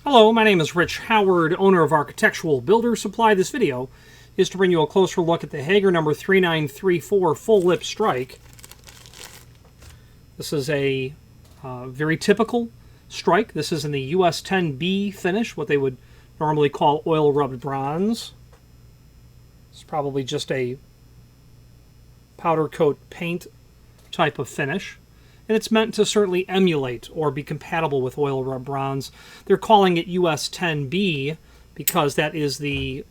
Hello, my name is Rich Howard, owner of Architectural Builder Supply. This video is to bring you a closer look at the Hager number 3934 full lip strike. This is a very typical strike. This is in the US10B finish, what they would normally call oil rubbed bronze. It's probably just a powder coat paint type of finish. And it's meant to certainly emulate or be compatible with oil rub bronze. They're calling it US10B because that is the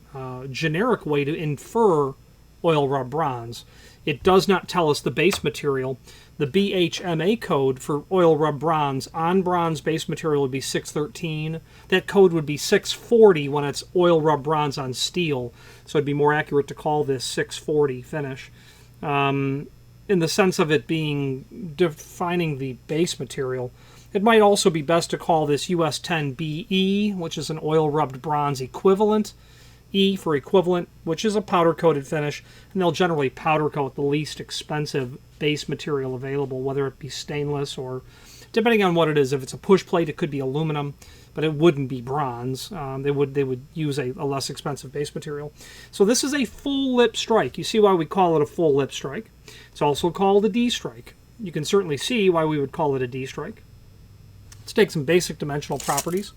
generic way to infer oil rub bronze. It does not tell us the base material. The BHMA code for oil rub bronze on bronze base material would be 613. That code would be 640 when it's oil rub bronze on steel. So it'd be more accurate to call this 640 finish. In the sense of it being defining the base material. It might also be best to call this US10BE, which is an oil rubbed bronze equivalent. E for equivalent, which is a powder coated finish, and they'll generally powder coat the least expensive base material available, whether it be stainless or, depending on what it is. If it's a push plate, it could be aluminum, but it wouldn't be bronze. They would use a less expensive base material. So this is a full lip strike. You see why we call it a full lip strike. It's also called a D strike. You can certainly see why we would call it a D strike. Let's take some basic dimensional properties.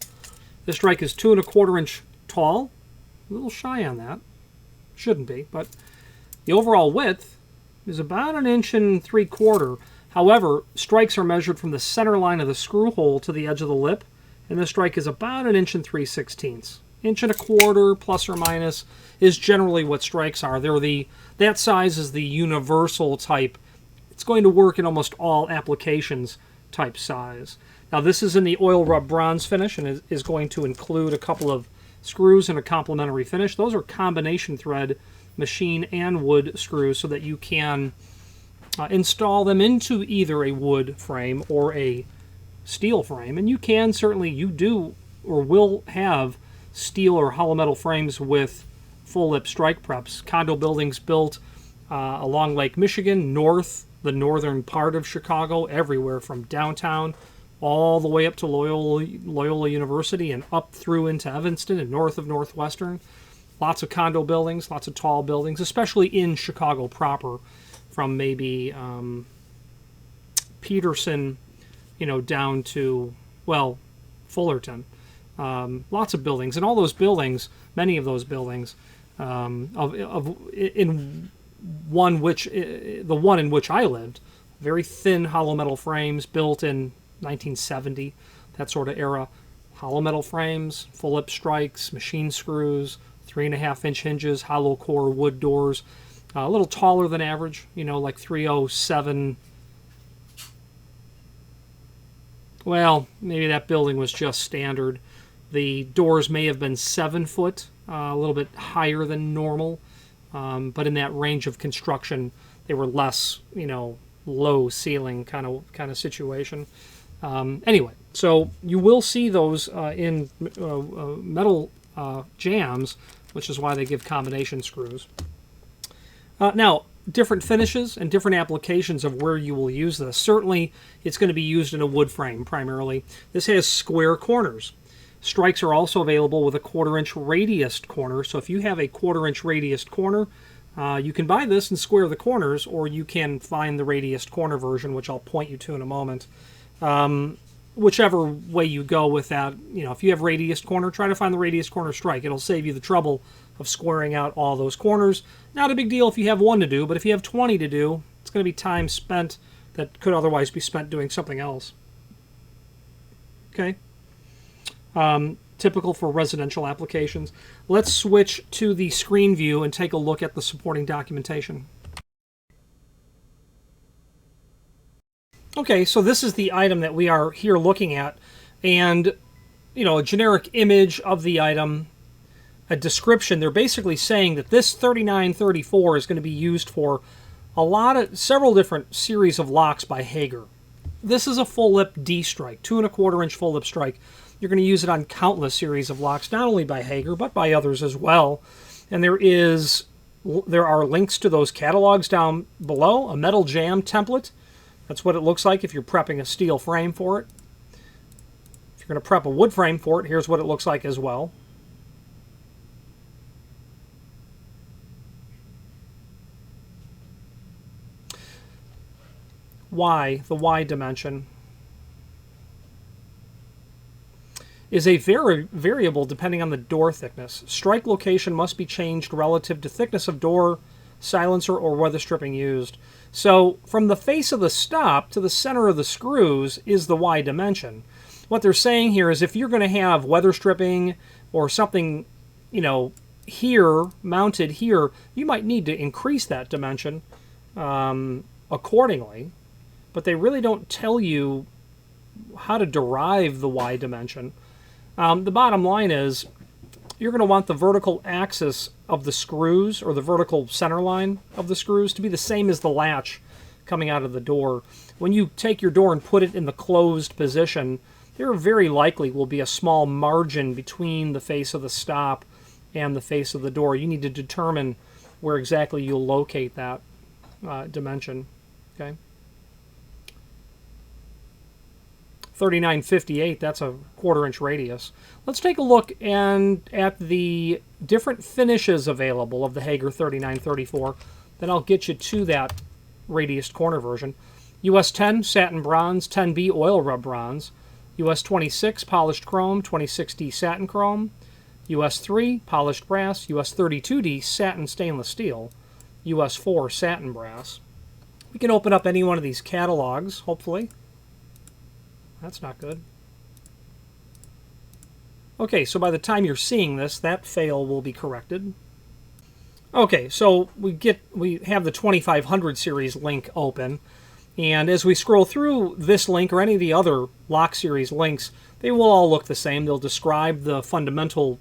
This strike is 2 1/4 inch tall. A little shy on that. Shouldn't be, but the overall width is about 1.75 inches. However, strikes are measured from the center line of the screw hole to the edge of the lip, and this strike is about 1 3/16 inches. 1.25 inches plus or minus is generally what strikes are. That size is the universal type. It's going to work in almost all applications type size. Now this is in the oil rub bronze finish and is going to include a couple of screws and a complementary finish. Those are combination thread machine and wood screws so that you can install them into either a wood frame or a steel frame. And you can certainly, you do or will have steel or hollow metal frames with full lip strike preps. Condo buildings built along Lake Michigan, the northern part of Chicago, everywhere from downtown all the way up to Loyola University and up through into Evanston and north of Northwestern. Lots of condo buildings, lots of tall buildings, especially in Chicago proper, from maybe Peterson, down to, well, Fullerton. Lots of buildings, and all those buildings, many of those buildings, the one in which I lived, very thin hollow metal frames built in 1970, that sort of era. Hollow metal frames, full lip strikes, machine screws, 3.5 inch hinges, hollow core wood doors, a little taller than average, like 307. Well, maybe that building was just standard. The doors may have been 7 foot, a little bit higher than normal, but in that range of construction, they were less, low ceiling kind of situation. Anyway, so you will see those in metal jams, which is why they give combination screws. Now, different finishes and different applications of where you will use this. Certainly, it's going to be used in a wood frame primarily. This has square corners. Strikes are also available with a 1/4 inch radiused corner. So if you have a 1/4 inch radiused corner, you can buy this and square the corners, or you can find the radiused corner version, which I'll point you to in a moment. Whichever way you go with that, if you have radiused corner, try to find the radiused corner strike. It'll save you the trouble of squaring out all those corners. Not a big deal if you have one to do, but if you have 20 to do, it's going to be time spent that could otherwise be spent doing something else. Okay. Typical for residential applications. Let's switch to the screen view and take a look at the supporting documentation. Okay, so this is the item that we are here looking at, and a generic image of the item, a description. They're basically saying that this 3934 is going to be used for several different series of locks by Hager. This is a full lip D strike, 2 1/4 inch full lip strike. You're going to use it on countless series of locks, not only by Hager but by others as well. And there are links to those catalogs down below. A metal jam template. That's what it looks like if you're prepping a steel frame for it. you're going to prep a wood frame for it, here's what it looks like as well. Y, the Y dimension, is a variable depending on the door thickness. Strike location must be changed relative to thickness of door, silencer, or weather stripping used. So from the face of the stop to the center of the screws is the Y dimension. What they're saying here is if you're going to have weather stripping or something, you know, here, mounted here, you might need to increase that dimension accordingly. But they really don't tell you how to derive the Y dimension. The bottom line is you're going to want the vertical axis of the screws, or the vertical center line of the screws, to be the same as the latch coming out of the door. When you take your door and put it in the closed position, there very likely will be a small margin between the face of the stop and the face of the door. You need to determine where exactly you'll locate that dimension. Okay. 3958, that's a 1/4 inch radius. Let's take a look at the different finishes available of the Hager 3934. Then I'll get you to that radius corner version. US 10 satin bronze, 10B oil rub bronze, US 26 polished chrome, 26D satin chrome, US 3 polished brass, US 32D satin stainless steel, US 4 satin brass. We can open up any one of these catalogs, hopefully. That's not good. Okay, so by the time you're seeing this, that fail will be corrected. Okay, so we have the 2500 series link open, and as we scroll through this link or any of the other lock series links, they will all look the same. They'll describe the fundamental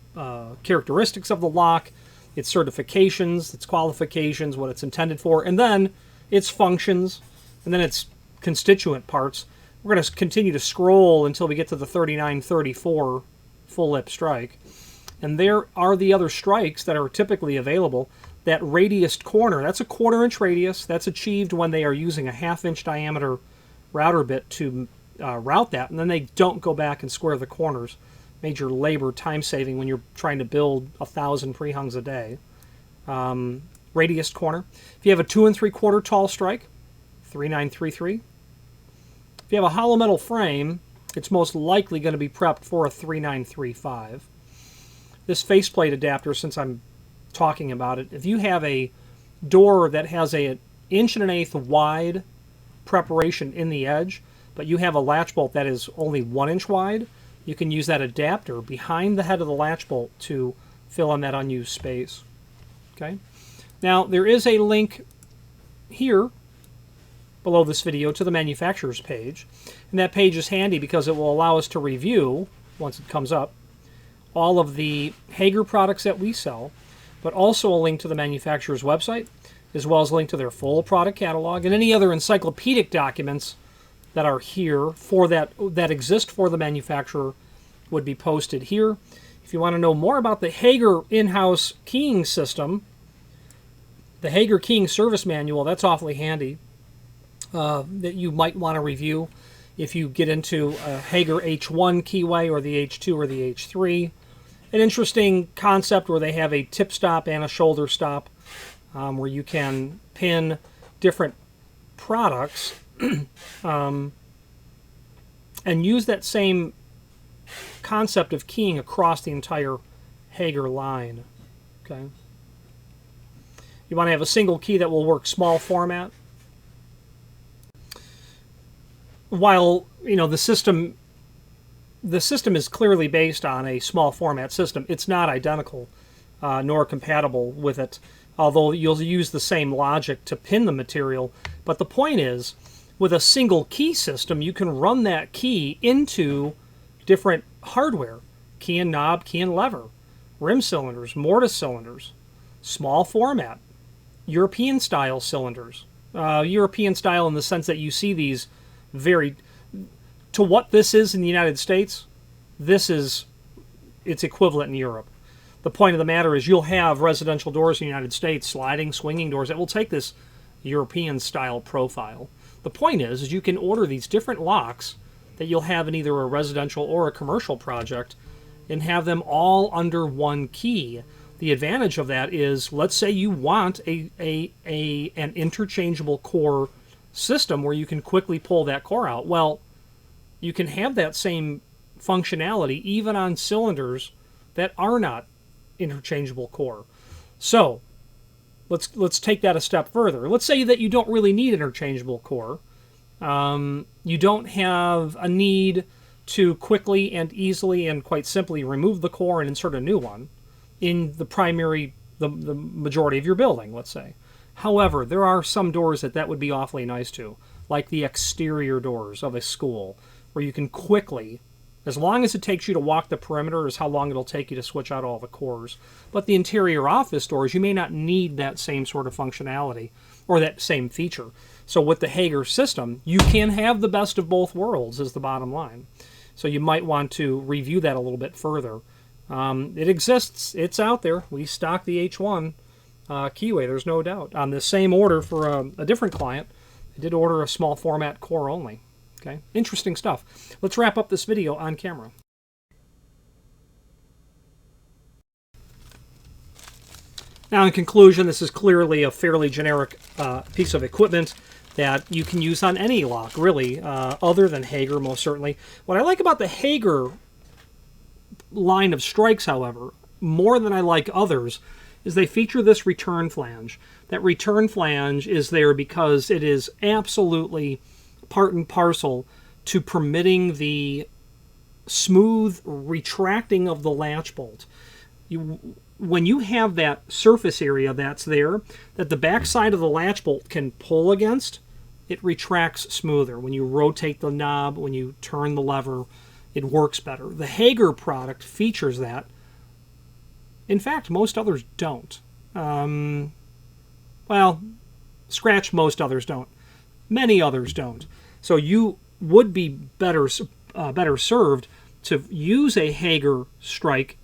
characteristics of the lock, its certifications, its qualifications, what it's intended for, and then its functions, and then its constituent parts. We're going to continue to scroll until we get to the 3934 full lip strike. And there are the other strikes that are typically available. That radiused corner, that's a 1/4 inch radius. That's achieved when they are using a 1/2 inch diameter router bit to route that. And then they don't go back and square the corners. Major labor time saving when you're trying to build 1,000 pre-hungs a day. Radiused corner. If you have a 2 3/4 tall strike, 3933. If you have a hollow metal frame, it's most likely going to be prepped for a 3935. This faceplate adapter, since I'm talking about it, if you have a door that has a 1 1/8 wide preparation in the edge, but you have a latch bolt that is only 1 inch wide, you can use that adapter behind the head of the latch bolt to fill in that unused space. Okay. Now, there is a link here below this video to the manufacturer's page, and that page is handy because it will allow us to review, once it comes up, all of the Hager products that we sell, but also a link to the manufacturer's website, as well as a link to their full product catalog and any other encyclopedic documents that are here for that exist for the manufacturer would be posted here. If you want to know more about the Hager in-house keying system, the Hager keying service manual, that's awfully handy. That you might want to review if you get into a Hager H1 keyway or the H2 or the H3. An interesting concept where they have a tip stop and a shoulder stop where you can pin different products and use that same concept of keying across the entire Hager line. Okay. You want to have a single key that will work small format. While, you know, the system is clearly based on a small format system, it's not identical nor compatible with it, although you'll use the same logic to pin the material. But the point is, with a single key system, you can run that key into different hardware, key and knob, key and lever, rim cylinders, mortise cylinders, small format, European style cylinders. European style in the sense that you see these very, to what this is in the United States, this is its equivalent in Europe. The point of the matter is you'll have residential doors in the United States, sliding, swinging doors that will take this European style profile. The point is you can order these different locks that you'll have in either a residential or a commercial project and have them all under one key. The advantage of that is, let's say you want an interchangeable core system where you can quickly pull that core out. Well, you can have that same functionality even on cylinders that are not interchangeable core. So let's take that a step further. Let's say that you don't really need interchangeable core. You don't have a need to quickly and easily and quite simply remove the core and insert a new one in the majority of your building, let's say. However, there are some doors that would be awfully nice to, like the exterior doors of a school, where you can quickly, as long as it takes you to walk the perimeter is how long it'll take you to switch out all the cores. But the interior office doors, you may not need that same sort of functionality or that same feature. So with the Hager system, you can have the best of both worlds is the bottom line. So you might want to review that a little bit further. It exists. It's out there. We stock the H1 keyway, there's no doubt. On the same order for a different client, I did order a small format core only. Okay, interesting stuff. Let's wrap up this video on camera. Now, in conclusion, this is clearly a fairly generic piece of equipment that you can use on any lock, really, other than Hager, most certainly. What I like about the Hager line of strikes, however, more than I like others, is they feature this return flange. That return flange is there because it is absolutely part and parcel to permitting the smooth retracting of the latch bolt. When you have that surface area that's there, that the backside of the latch bolt can pull against, it retracts smoother. When you rotate the knob, when you turn the lever, it works better. The Hager product features that. In fact, most others don't. Well, scratch most others don't. Many others don't. So you would be better served to use a Hager strike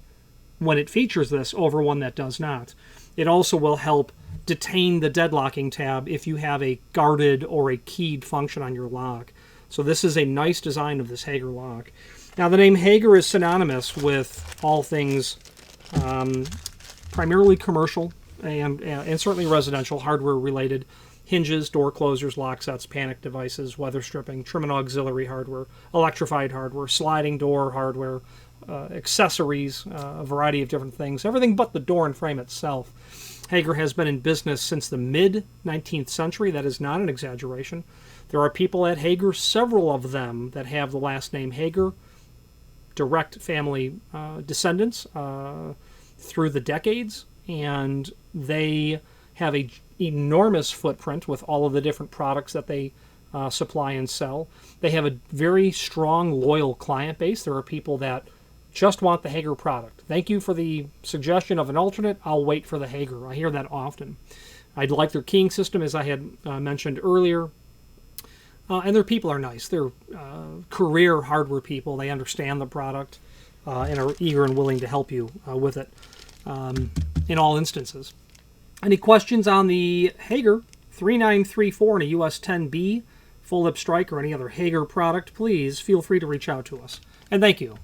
when it features this over one that does not. It also will help detain the deadlocking tab if you have a guarded or a keyed function on your lock. So this is a nice design of this Hager lock. Now, the name Hager is synonymous with all things primarily commercial and certainly residential, hardware related. Hinges, door closers, lock sets, panic devices, weather stripping, trim and auxiliary hardware, electrified hardware, sliding door hardware, accessories, a variety of different things, everything but the door and frame itself. Hager has been in business since the mid-19th century. That is not an exaggeration. There are people at Hager, several of them, that have the last name Hager, direct family descendants through the decades, and they have an enormous footprint with all of the different products that they supply and sell. They have a very strong, loyal client base. There are people that just want the Hager product. Thank you for the suggestion of an alternate. I'll wait for the Hager. I hear that often. I like their keying system, as I had mentioned earlier. And their people are nice. They're career hardware people. They understand the product and are eager and willing to help you with it in all instances. Any questions on the Hager 3934 and a US10B full lip strike or any other Hager product, please feel free to reach out to us. And thank you.